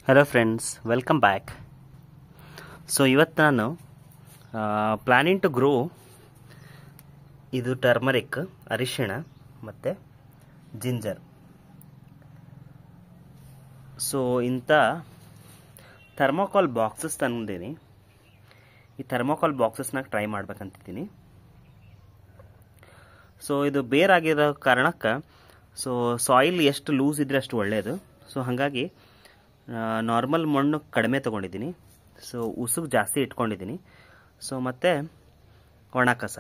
Hello friends, welcome back. So ಇವತ್ತು ನಾನು planning to grow ಇದು ಟರ್ಮರಿಕ್, ಅರಿಶಿಣ ಮತ್ತು ಜಿಂಜರ್. ಸೊ ಇಂಥ ಥರ್ಮೋಕಾಲ್ ಬಾಕ್ಸಸ್ ತಂದಿದ್ದೀನಿ. ಈ ಥರ್ಮೋಕಾಲ್ ಬಾಕ್ಸಸ್ನಾಗ ಟ್ರೈ ಮಾಡ್ಬೇಕಂತಿದ್ದೀನಿ. ಸೊ ಇದು ಬೇರಾಗಿರೋ ಕಾರಣಕ್ಕೆ ಸಾಯಿಲ್ ಎಷ್ಟು ಲೂಸ್ ಇದ್ದರೆ ಅಷ್ಟು ಒಳ್ಳೆಯದು. ಸೊ ಹಾಗಾಗಿ ನಾರ್ಮಲ್ ಮಣ್ಣು ಕಡಿಮೆ ತೊಗೊಂಡಿದ್ದೀನಿ. ಸೊ ಉಸುಗು ಜಾಸ್ತಿ ಇಟ್ಕೊಂಡಿದ್ದೀನಿ. ಸೊ ಮತ್ತು ಒಣ ಕಸ.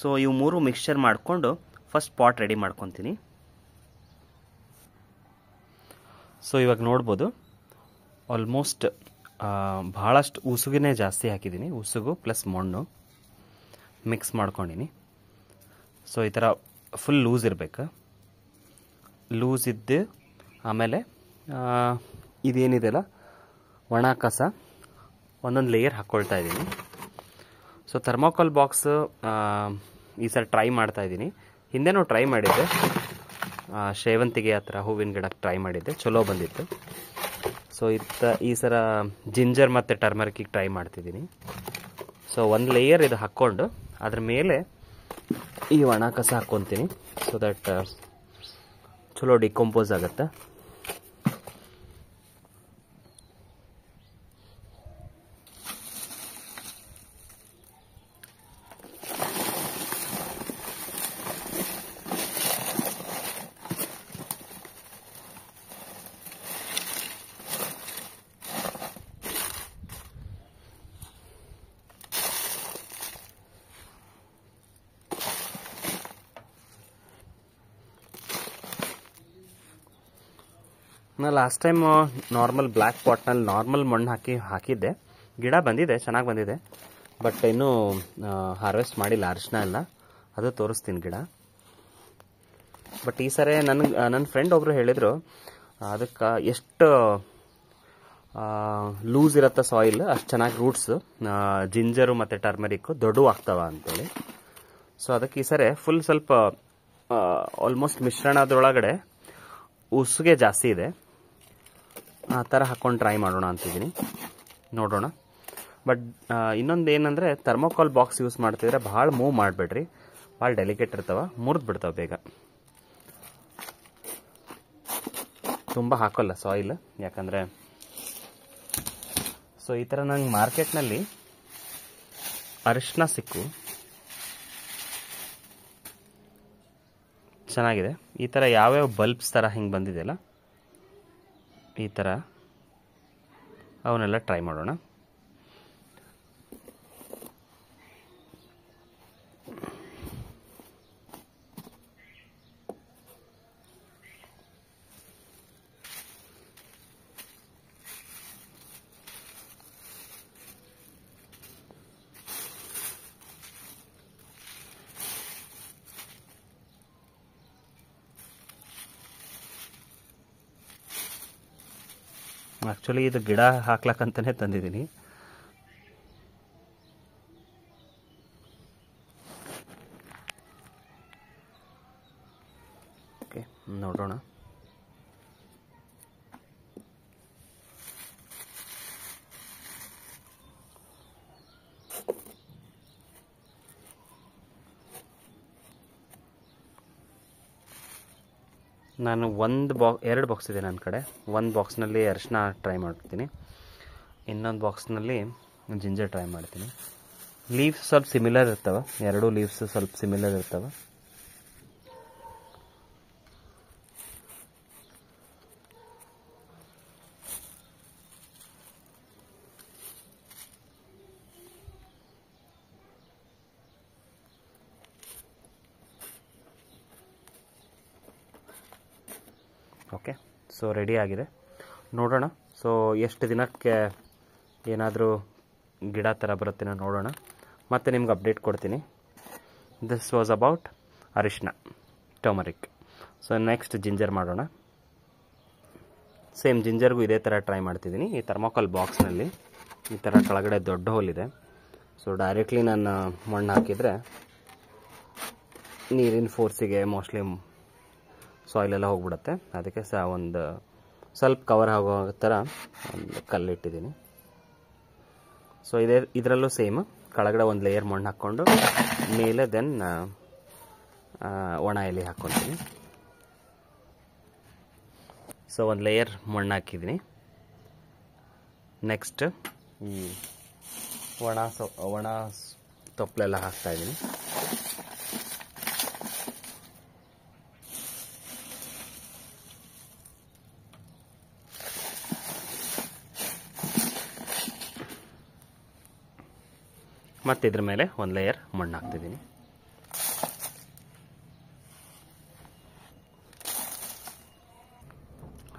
ಸೊ ಇವು ಮೂರು ಮಿಕ್ಸ್ಚರ್ ಮಾಡಿಕೊಂಡು ಫಸ್ಟ್ ಪಾಟ್ ರೆಡಿ ಮಾಡ್ಕೊತೀನಿ. ಸೊ ಇವಾಗ ನೋಡ್ಬೋದು, ಆಲ್ಮೋಸ್ಟ್ ಭಾಳಷ್ಟು ಉಸುಗಿನೇ ಜಾಸ್ತಿ ಹಾಕಿದ್ದೀನಿ. ಉಸುಗು ಪ್ಲಸ್ ಮಣ್ಣು ಮಿಕ್ಸ್ ಮಾಡ್ಕೊಂಡಿನಿ. ಸೊ ಈ ಥರ ಫುಲ್ ಲೂಸ್ ಇರಬೇಕು. ಲೂಸ್ ಇದ್ದು ಆಮೇಲೆ ಇದೇನಿದೆಯಲ್ಲ ಒಣ ಕಸ ಒಂದೊಂದು ಲೇಯರ್ ಹಾಕ್ಕೊಳ್ತಾ ಇದ್ದೀನಿ. ಸೊ ಥರ್ಮೋಕಾಲ್ ಬಾಕ್ಸ್ ಈ ಸಲ ಟ್ರೈ ಮಾಡ್ತಾ ಇದ್ದೀನಿ. ಹಿಂದೆನೂ ಟ್ರೈ ಮಾಡಿದ್ದೆ, ಸೇವಂತಿಗೆ ಆ ಥರ ಹೂವಿನ ಗಿಡಕ್ಕೆ ಟ್ರೈ ಮಾಡಿದ್ದೆ, ಚಲೋ ಬಂದಿತ್ತು. ಸೊ ಈ ಸಲ ಜಿಂಜರ್ ಮತ್ತು ಟರ್ಮರಿಕಿಗೆ ಟ್ರೈ ಮಾಡ್ತಿದ್ದೀನಿ. ಸೊ ಒಂದು ಲೇಯರ್ ಇದು ಹಾಕ್ಕೊಂಡು ಅದ್ರ ಮೇಲೆ ಈ ಒಣ ಕಸ ಹಾಕ್ಕೊತೀನಿ. ಸೊ ದಟ್ ಚಲೋ ಡಿಕಂಪೋಸ್ ಆಗುತ್ತೆ. ನಾನು ಲಾಸ್ಟ್ ಟೈಮ್ ನಾರ್ಮಲ್ ಬ್ಲ್ಯಾಕ್ ಪಾಟ್ನಲ್ಲಿ ನಾರ್ಮಲ್ ಮಣ್ಣು ಹಾಕಿದ್ದೆ. ಗಿಡ ಬಂದಿದೆ, ಚೆನ್ನಾಗಿ ಬಂದಿದೆ. ಬಟ್ ಇನ್ನೂ ಹಾರ್ವೆಸ್ಟ್ ಮಾಡಿಲ್ಲ, ಅರಿಶಿನ ಎಲ್ಲ. ಅದು ತೋರಿಸ್ತೀನಿ ಗಿಡ. ಬಟ್ ಈ ಸರಿ ನನ್ನ ಫ್ರೆಂಡ್ ಒಬ್ಬರು ಹೇಳಿದರು, ಅದಕ್ಕೆ ಎಷ್ಟು ಲೂಸ್ ಇರುತ್ತೆ ಸಾಯಿಲ್ ಅಷ್ಟು ಚೆನ್ನಾಗಿ ರೂಟ್ಸ್ ಜಿಂಜರು ಮತ್ತು ಟರ್ಮರಿಕ್ಕು ದೊಡ್ಡವು ಆಗ್ತಾವ ಅಂತೇಳಿ. ಸೊ ಅದಕ್ಕೆ ಈ ಸರಿ ಫುಲ್ ಸ್ವಲ್ಪ ಆಲ್ಮೋಸ್ಟ್ ಮಿಶ್ರಣದೊಳಗಡೆ ಉಸುಗೆ ಜಾಸ್ತಿ ಇದೆ, ಆ ಥರ ಹಾಕ್ಕೊಂಡು ಟ್ರೈ ಮಾಡೋಣ ಅಂತಿದ್ದೀನಿ. ನೋಡೋಣ. ಬಟ್ ಇನ್ನೊಂದು ಏನಂದರೆ, ಥರ್ಮೋಕಾಲ್ ಬಾಕ್ಸ್ ಯೂಸ್ ಮಾಡ್ತಿದ್ರೆ ಭಾಳ ಮೂವ್ ಮಾಡಬೇಡ್ರಿ. ಭಾಳ ಡೆಲಿಕೇಟ್ ಇರ್ತಾವೆ, ಮುರಿದು ಬಿಡ್ತಾವೆ ಬೇಗ. ತುಂಬ ಹಾಕೋಲ್ಲ ಸಾಯಿಲ್, ಯಾಕಂದರೆ ಸೊ ಈ ಥರ ನಂಗೆ ಮಾರ್ಕೆಟ್ನಲ್ಲಿ ಅರಿಶಿನ ಸಿಕ್ಕು ಚೆನ್ನಾಗಿದೆ. ಈ ಥರ ಯಾವ್ಯಾವ ಬಲ್ಬ್ಸ್ ಥರ ಹಿಂಗೆ ಬಂದಿದೆಯಲ್ಲ, ಈ ಥರ ಅವನ್ನೆಲ್ಲ ಟ್ರೈ ಮಾಡೋಣ. ಆ್ಯಕ್ಚುಲಿ ಇದು ಗಿಡ ಹಾಕ್ಲಕ್ಕಂತಲೇ ತಂದಿದ್ದೀನಿ. ಓಕೆ, ನೋಡೋಣ. ನಾನು ಎರಡು ಬಾಕ್ಸ್ ಇದೆ ನನ್ನ ಕಡೆ. ಒಂದು ಬಾಕ್ಸ್ನಲ್ಲಿ ಅರಿಶಿನ ಟ್ರೈ ಮಾಡ್ತೀನಿ, ಇನ್ನೊಂದು ಬಾಕ್ಸ್ನಲ್ಲಿ ಜಿಂಜರ್ ಟ್ರೈ ಮಾಡ್ತೀನಿ. ಲೀವ್ಸ್ ಸ್ವಲ್ಪ ಸಿಮಿಲರ್ ಇರ್ತವೆ, ಎರಡೂ ಲೀವ್ಸ್ ಸ್ವಲ್ಪ ಸಿಮಿಲರ್ ಇರ್ತವೆ. ಓಕೆ, ಸೊ ರೆಡಿ ಆಗಿದೆ. ನೋಡೋಣ. ಸೊ ಎಷ್ಟು ದಿನಕ್ಕೆ ಏನಾದರೂ ಗಿಡ ಥರ ಬರುತ್ತೆ ನೋಡೋಣ, ಮತ್ತು ನಿಮ್ಗೆ ಅಪ್ಡೇಟ್ ಕೊಡ್ತೀನಿ. ದಿಸ್ ವಾಸ್ ಅಬೌಟ್ ಅರಿಶಿನ, ಟರ್ಮರಿಕ್. ಸೊ ನೆಕ್ಸ್ಟ್ ಜಿಂಜರ್ ಮಾಡೋಣ. ಸೇಮ್ ಜಿಂಜರ್ಗೂ ಇದೇ ಥರ ಟ್ರೈ ಮಾಡ್ತಿದ್ದೀನಿ. ಈ ಥರ್ಮೋಕಾಲ್ ಬಾಕ್ಸ್ನಲ್ಲಿ ಈ ಥರ ಕೆಳಗಡೆ ದೊಡ್ಡ ಹೋಲ್ ಇದೆ. ಸೊ ಡೈರೆಕ್ಟ್ಲಿ ನಾನು ಮಣ್ಣು ಹಾಕಿದರೆ ನೀರಿನ ಫೋರ್ಸಿಗೆ ಮೋಸ್ಟ್ಲಿ ಸಾಯಿಲ್ ಎಲ್ಲ ಹೋಗ್ಬಿಡುತ್ತೆ. ಅದಕ್ಕೆ ಒಂದು ಸ್ವಲ್ಪ ಕವರ್ ಆಗೋ ಥರ ಒಂದು ಕಲ್ಲಿಟ್ಟಿದ್ದೀನಿ. ಸೊ ಇದರಲ್ಲೂ ಸೇಮ್ ಕೆಳಗಡೆ ಒಂದು ಲೇಯರ್ ಮಣ್ಣು ಹಾಕ್ಕೊಂಡು ಮೇಲೆ ದೆನ್ ಒಣ ಎಲೆ ಹಾಕ್ಕೊತೀನಿ. ಸೊ ಒಂದು ಲೇಯರ್ ಮಣ್ಣು ಹಾಕಿದ್ದೀನಿ. ನೆಕ್ಸ್ಟ್ ಈ ಒಣ ತೊಪ್ಪಲೆಲ್ಲ ಹಾಕ್ತಾಯಿದ್ದೀನಿ. ಮತ್ತು ಇದ್ರ ಮೇಲೆ ಒಂದು ಲೇಯರ್ ಮಣ್ಣು ಹಾಕ್ತಿದ್ದೀನಿ.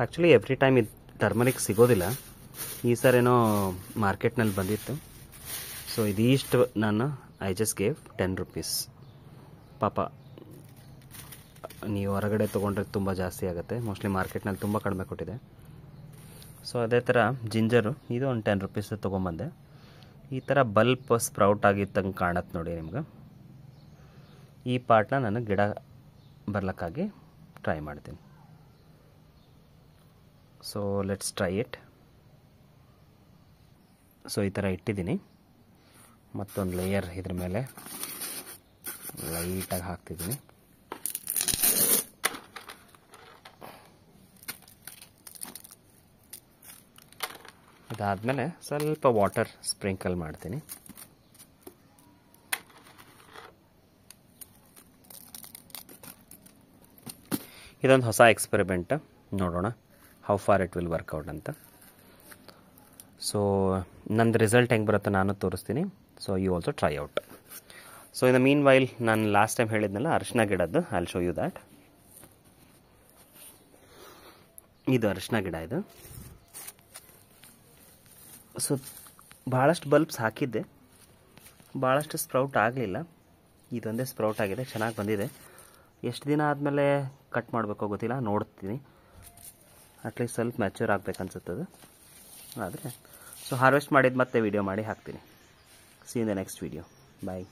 ಆ್ಯಕ್ಚುಲಿ ಎವ್ರಿ ಟೈಮ್ ಇದು ಟರ್ಮರಿಕ್ ಸಿಗೋದಿಲ್ಲ. ಈ ಸರೇನೋ ಮಾರ್ಕೆಟ್ನಲ್ಲಿ ಬಂದಿತ್ತು. ಸೊ ಇದಿಷ್ಟು ನಾನು ಐ ಜಸ್ಟ್ ಗೇವ್ 10 rupees. ಪಾಪ ನೀವು ಹೊರಗಡೆ ತೊಗೊಂಡ್ರೆ ತುಂಬ ಜಾಸ್ತಿ ಆಗುತ್ತೆ. ಮೋಸ್ಟ್ಲಿ ಮಾರ್ಕೆಟ್ನಲ್ಲಿ ತುಂಬ ಕಡಿಮೆ ಕೊಟ್ಟಿದೆ. ಸೊ ಅದೇ ಥರ ಜಿಂಜರು ಇದು ಒಂದು 10 rupees ತೊಗೊಂಬಂದೆ. ಈ ಥರ ಬಲ್ಪ್ ಸ್ಪ್ರೌಟ್ ಆಗಿದ್ದಂಗೆ ಕಾಣತ್ತೆ ನೋಡಿ ನಿಮ್ಗೆ. ಈ ಪಾರ್ಟ್ನ ನಾನು ಗಿಡ ಬರ್ಲಿಕ್ಕಾಗಿ ಟ್ರೈ ಮಾಡ್ತೀನಿ. So let's try it. So ಈ ಥರ ಇಟ್ಟಿದ್ದೀನಿ. ಮತ್ತೊಂದು ಲೇಯರ್ ಇದ್ರ ಮೇಲೆ ಲೈಟಾಗಿ ಹಾಕ್ತಿದ್ದೀನಿ. ಇದಾದಮೇಲೆ ಸ್ವಲ್ಪ ವಾಟರ್ ಸ್ಪ್ರಿಂಕಲ್ ಮಾಡ್ತೀನಿ. ಇದೊಂದು ಹೊಸ ಎಕ್ಸ್ಪೆರಿಮೆಂಟ್, ನೋಡೋಣ how far it will work out ಅಂತ. ಸೊ ನಂದು ರಿಸಲ್ಟ್ ಹೆಂಗೆ ಬರುತ್ತೆ ನಾನು ತೋರಿಸ್ತೀನಿ. So you also try out. So in the meanwhile ನಾನು ಲಾಸ್ಟ್ ಟೈಮ್ ಹೇಳಿದ್ನಲ್ಲ ಅರಿಶಿನ ಗಿಡದ್ದು, I will show you that. ಇದು ಅರಿಶಿನ ಗಿಡ ಇದು. ಸೊ ಭಾಳಷ್ಟು ಬಲ್ಬ್ಸ್ ಹಾಕಿದ್ದೆ, ಭಾಳಷ್ಟು ಸ್ಪ್ರೌಟ್ ಆಗಲಿಲ್ಲ. ಇದೊಂದೇ ಸ್ಪ್ರೌಟ್ ಆಗಿದೆ, ಚೆನ್ನಾಗಿ ಬಂದಿದೆ. ಎಷ್ಟು ದಿನ ಆದಮೇಲೆ ಕಟ್ ಮಾಡಬೇಕೋ ಗೊತ್ತಿಲ್ಲ, ನೋಡ್ತೀನಿ. ಅಟ್ಲೀಸ್ಟ್ ಸ್ವಲ್ಪ ಮ್ಯಾಚೂರ್ ಆಗಬೇಕನ್ಸುತ್ತದು. ಆದರೆ ಸೊ ಹಾರ್ವೆಸ್ಟ್ ಮಾಡಿದ್ದು ಮತ್ತೆ ವೀಡಿಯೋ ಮಾಡಿ ಹಾಕ್ತೀನಿ. See in the next video. Bye.